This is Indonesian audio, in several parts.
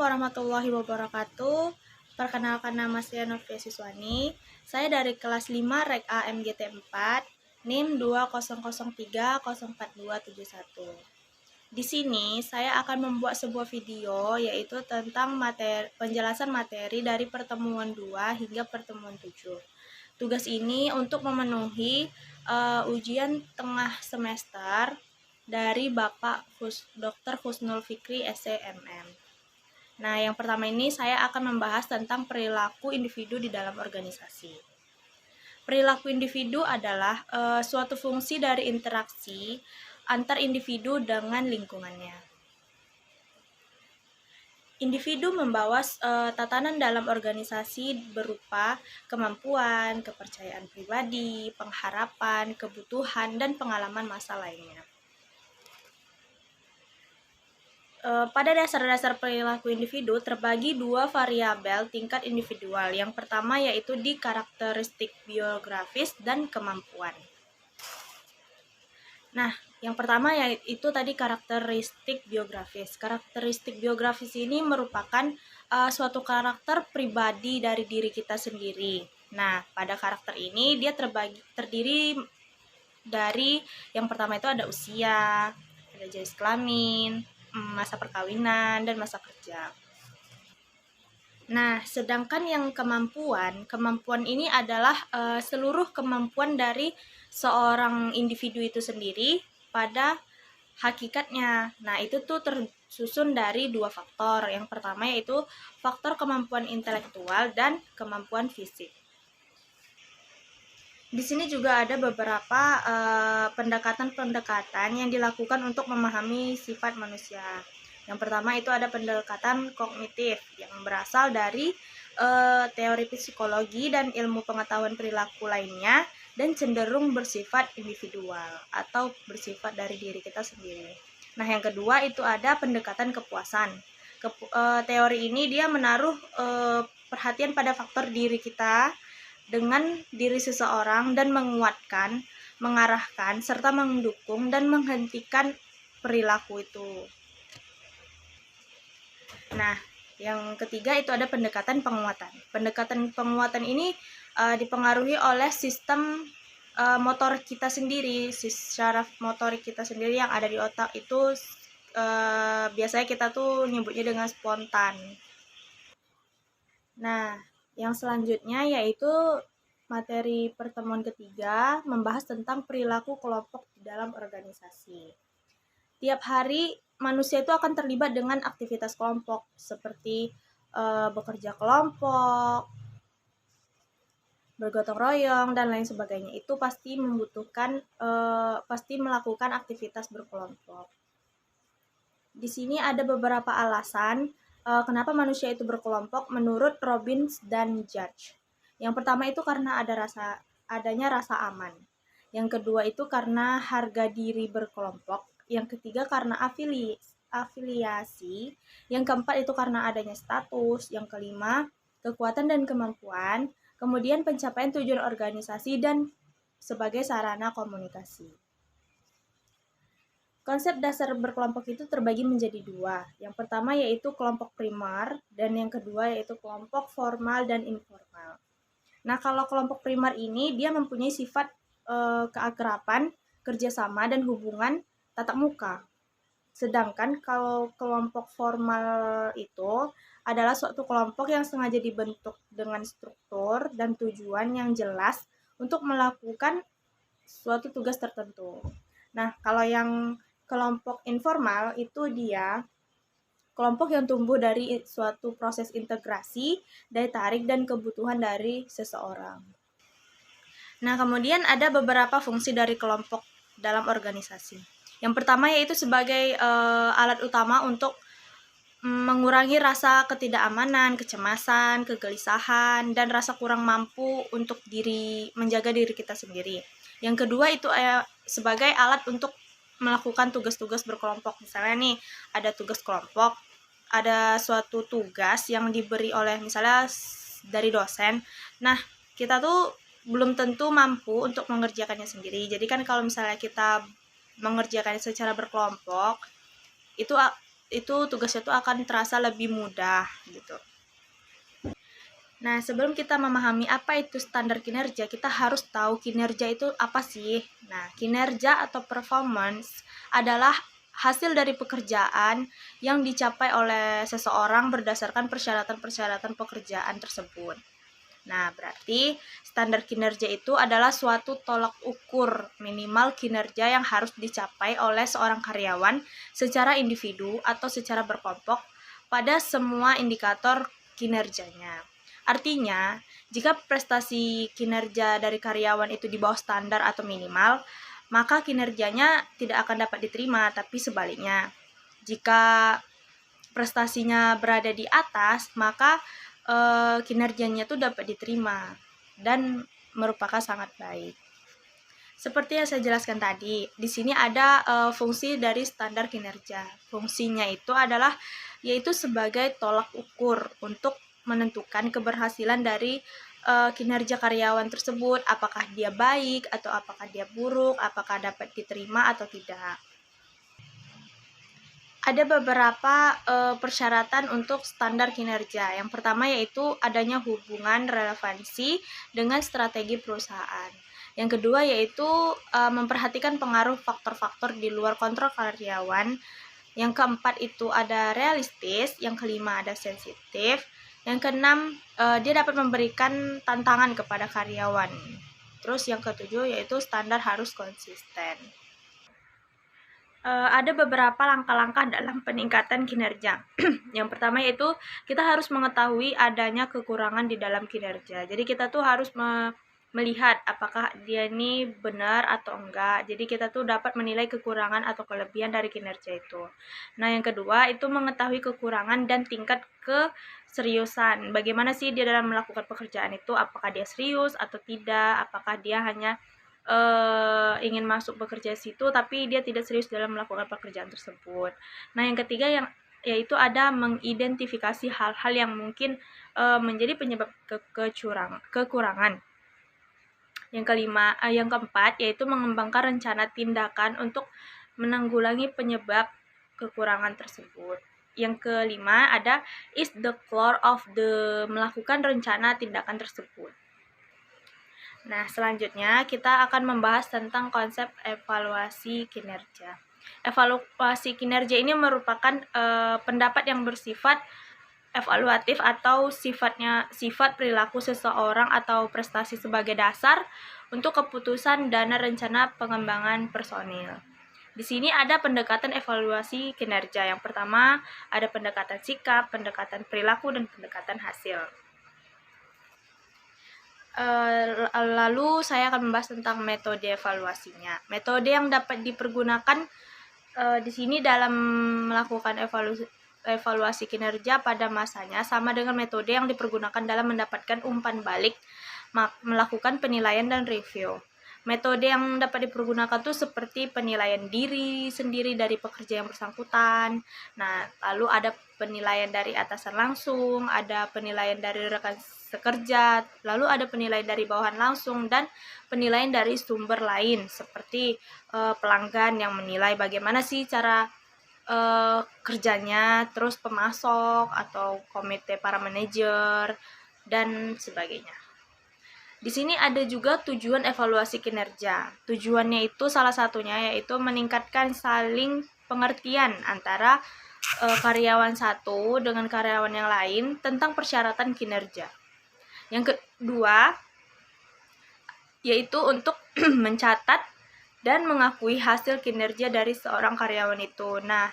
warahmatullahi wabarakatuh. Perkenalkan, nama saya Novia Siswani. Saya dari kelas 5 Rek A MGT 4, NIM 2003044271. Di sini saya akan membuat sebuah video yaitu tentang penjelasan materi dari pertemuan 2 hingga pertemuan 7. Tugas ini untuk memenuhi ujian tengah semester dari Bapak Dr. Husnul Fikri SCMM. Nah, yang pertama ini saya akan membahas tentang perilaku individu di dalam organisasi. Perilaku individu adalah suatu fungsi dari interaksi antar individu dengan lingkungannya. Individu membawa tatanan dalam organisasi berupa kemampuan, kepercayaan pribadi, pengharapan, kebutuhan, dan pengalaman masa lainnya. Pada dasar-dasar perilaku individu terbagi dua variabel tingkat individual. Yang pertama yaitu di karakteristik biografis dan kemampuan. Nah, yang pertama yaitu tadi karakteristik biografis. Karakteristik biografis ini merupakan suatu karakter pribadi dari diri kita sendiri. Nah, pada karakter ini dia terdiri dari yang pertama itu ada usia, ada jenis kelamin, masa perkawinan, dan masa kerja. Nah, sedangkan yang kemampuan ini adalah seluruh kemampuan dari seorang individu itu sendiri pada hakikatnya. Nah, itu tuh tersusun dari dua faktor. Yang pertama yaitu faktor kemampuan intelektual dan kemampuan fisik. Di sini juga ada beberapa pendekatan-pendekatan yang dilakukan untuk memahami sifat manusia. Yang pertama itu ada pendekatan kognitif yang berasal dari teori psikologi dan ilmu pengetahuan perilaku lainnya dan cenderung bersifat individual atau bersifat dari diri kita sendiri. Nah, yang kedua itu ada pendekatan kepuasan. Teori ini dia menaruh perhatian pada faktor diri kita dengan diri seseorang dan menguatkan, mengarahkan, serta mendukung dan menghentikan perilaku itu. Nah, yang ketiga itu ada pendekatan penguatan. Pendekatan penguatan ini dipengaruhi oleh sistem motorik kita sendiri. Secara motorik kita sendiri yang ada di otak itu biasanya kita tuh nyebutnya dengan spontan. Nah, yang selanjutnya yaitu materi pertemuan ketiga membahas tentang perilaku kelompok di dalam organisasi. Tiap hari manusia itu akan terlibat dengan aktivitas kelompok seperti bekerja kelompok, bergotong royong, dan lain sebagainya. Itu pasti melakukan aktivitas berkelompok. Di sini ada beberapa alasan kenapa manusia itu berkelompok menurut Robbins dan Judge. Yang pertama itu karena adanya rasa aman. Yang kedua itu karena harga diri berkelompok. Yang ketiga karena afiliasi. Yang keempat itu karena adanya status. Yang kelima kekuatan dan kemampuan. Kemudian pencapaian tujuan organisasi dan sebagai sarana komunikasi. Konsep dasar berkelompok itu terbagi menjadi dua. Yang pertama yaitu kelompok primer dan yang kedua yaitu kelompok formal dan informal. Nah, kalau kelompok primer ini dia mempunyai sifat keakraban, kerjasama, dan hubungan tatap muka. Sedangkan kalau kelompok formal itu adalah suatu kelompok yang sengaja dibentuk dengan struktur dan tujuan yang jelas untuk melakukan suatu tugas tertentu. Nah, kalau yang kelompok informal itu dia kelompok yang tumbuh dari suatu proses integrasi, daya tarik, dan kebutuhan dari seseorang. Nah, kemudian ada beberapa fungsi dari kelompok dalam organisasi. Yang pertama yaitu sebagai alat utama untuk mengurangi rasa ketidakamanan, kecemasan, kegelisahan, dan rasa kurang mampu untuk menjaga diri kita sendiri. Yang kedua itu sebagai alat untuk melakukan tugas-tugas berkelompok. Misalnya nih, ada tugas kelompok, ada suatu tugas yang diberi oleh misalnya dari dosen. Nah, kita tuh belum tentu mampu untuk mengerjakannya sendiri. Jadi kan kalau misalnya kita mengerjakannya secara berkelompok, itu itu tugasnya itu akan terasa lebih mudah gitu. Nah, sebelum kita memahami apa itu standar kinerja, kita harus tahu kinerja itu apa sih. Nah, kinerja atau performance adalah hasil dari pekerjaan yang dicapai oleh seseorang berdasarkan persyaratan-persyaratan pekerjaan tersebut. Nah, berarti standar kinerja itu adalah suatu tolak ukur minimal kinerja yang harus dicapai oleh seorang karyawan secara individu atau secara berkelompok pada semua indikator kinerjanya. Artinya, jika prestasi kinerja dari karyawan itu di bawah standar atau minimal, maka kinerjanya tidak akan dapat diterima, tapi sebaliknya. Jika prestasinya berada di atas, maka kinerjanya itu dapat diterima dan merupakan sangat baik. Seperti yang saya jelaskan tadi, di sini ada fungsi dari standar kinerja. Fungsinya itu adalah yaitu sebagai tolak ukur untuk menentukan keberhasilan dari kinerja karyawan tersebut, apakah dia baik atau apakah dia buruk, apakah dapat diterima atau tidak. Ada beberapa persyaratan untuk standar kinerja. Yang pertama yaitu adanya hubungan relevansi dengan strategi perusahaan. Yang kedua yaitu memperhatikan pengaruh faktor-faktor di luar kontrol karyawan. Yang keempat itu ada realistis. Yang kelima ada sensitif. Yang keenam dia dapat memberikan tantangan kepada karyawan. Terus yang ketujuh yaitu standar harus konsisten. Ada beberapa langkah-langkah dalam peningkatan kinerja. Yang pertama yaitu kita harus mengetahui adanya kekurangan di dalam kinerja. Jadi kita tuh harus melihat apakah dia ini benar atau enggak. Jadi kita tuh dapat menilai kekurangan atau kelebihan dari kinerja itu. Nah, yang kedua itu mengetahui kekurangan dan tingkat keseriusan. Bagaimana sih dia dalam melakukan pekerjaan itu? Apakah dia serius atau tidak? Apakah dia hanya ingin masuk bekerja situ tapi dia tidak serius dalam melakukan pekerjaan tersebut. Nah, yang ketiga yaitu ada mengidentifikasi hal-hal yang mungkin menjadi penyebab kekurangan. Yang keempat yaitu mengembangkan rencana tindakan untuk menanggulangi penyebab kekurangan tersebut. Yang kelima ada is the core of the melakukan rencana tindakan tersebut. Nah, selanjutnya kita akan membahas tentang konsep evaluasi kinerja. Evaluasi kinerja ini merupakan pendapat yang bersifat evaluatif atau sifat perilaku seseorang atau prestasi sebagai dasar untuk keputusan dana rencana pengembangan personil. Di sini ada pendekatan evaluasi kinerja. Yang pertama ada pendekatan sikap, pendekatan perilaku, dan pendekatan hasil. Lalu saya akan membahas tentang metode evaluasinya. Metode yang dapat dipergunakan di sini dalam melakukan evaluasi kinerja pada masanya sama dengan metode yang dipergunakan dalam mendapatkan umpan balik, melakukan penilaian dan review. Metode yang dapat dipergunakan tuh seperti penilaian diri sendiri dari pekerja yang bersangkutan. Nah, lalu ada penilaian dari atasan langsung, ada penilaian dari rekan sekerja, lalu ada penilaian dari bawahan langsung, dan penilaian dari sumber lain seperti pelanggan yang menilai bagaimana sih cara kerjanya, terus pemasok atau komite para manajer dan sebagainya. Di sini ada juga tujuan evaluasi kinerja. Tujuannya itu salah satunya yaitu meningkatkan saling pengertian antara karyawan satu dengan karyawan yang lain tentang persyaratan kinerja. Yang kedua yaitu untuk mencatat dan mengakui hasil kinerja dari seorang karyawan itu. Nah,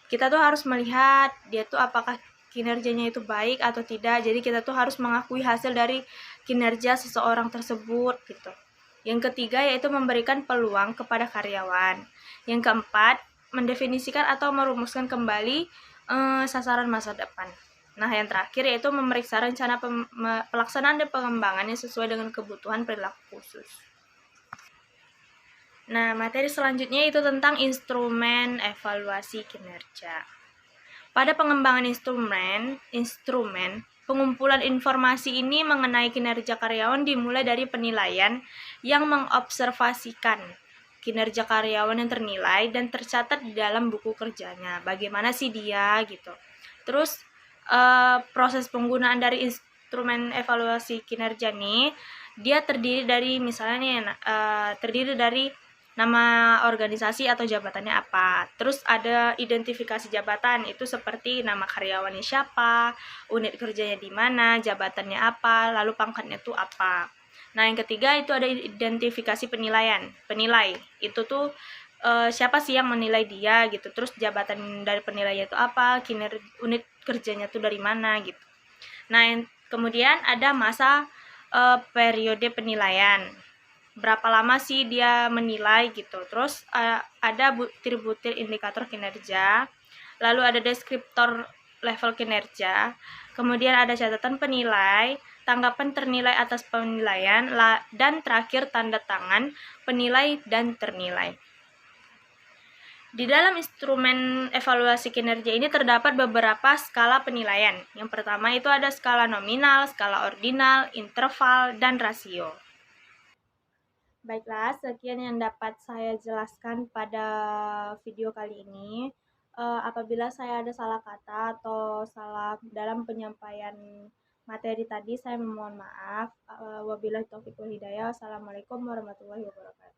kita tuh harus melihat dia tuh apakah kinerjanya itu baik atau tidak. Jadi kita tuh harus mengakui hasil dari kinerja seseorang tersebut gitu. Yang ketiga yaitu memberikan peluang kepada karyawan. Yang keempat, mendefinisikan atau merumuskan kembali sasaran masa depan. Nah, yang terakhir yaitu memeriksa rencana pelaksanaan dan pengembangannya sesuai dengan kebutuhan perilaku khusus. Nah, materi selanjutnya itu tentang instrumen evaluasi kinerja. Pada pengembangan instrumen, pengumpulan informasi ini mengenai kinerja karyawan dimulai dari penilaian yang mengobservasikan kinerja karyawan yang ternilai dan tercatat di dalam buku kerjanya. Bagaimana sih dia gitu. Terus proses penggunaan dari instrumen evaluasi kinerja nih, dia terdiri dari misalnya nih terdiri dari nama organisasi atau jabatannya apa. Terus ada identifikasi jabatan, itu seperti nama karyawannya siapa, unit kerjanya di mana, jabatannya apa, lalu pangkatnya itu apa. Nah, yang ketiga itu ada identifikasi penilaian. Penilai itu tuh siapa sih yang menilai dia gitu. Terus jabatan dari penilainya itu apa, unit kerjanya tuh dari mana gitu. Nah, kemudian ada masa periode penilaian. Berapa lama sih dia menilai gitu. Terus ada butir-butir indikator kinerja. Lalu ada deskriptor level kinerja. Kemudian ada catatan penilai, tanggapan ternilai atas penilaian, dan terakhir tanda tangan penilai dan ternilai. Di dalam instrumen evaluasi kinerja ini terdapat beberapa skala penilaian. Yang pertama itu ada skala nominal, skala ordinal, interval, dan rasio. Baiklah, sekian yang dapat saya jelaskan pada video kali ini. Apabila saya ada salah kata atau salah dalam penyampaian materi tadi, saya memohon maaf. Wabillahi taufiq wal hidayah. Wassalamualaikum warahmatullahi wabarakatuh.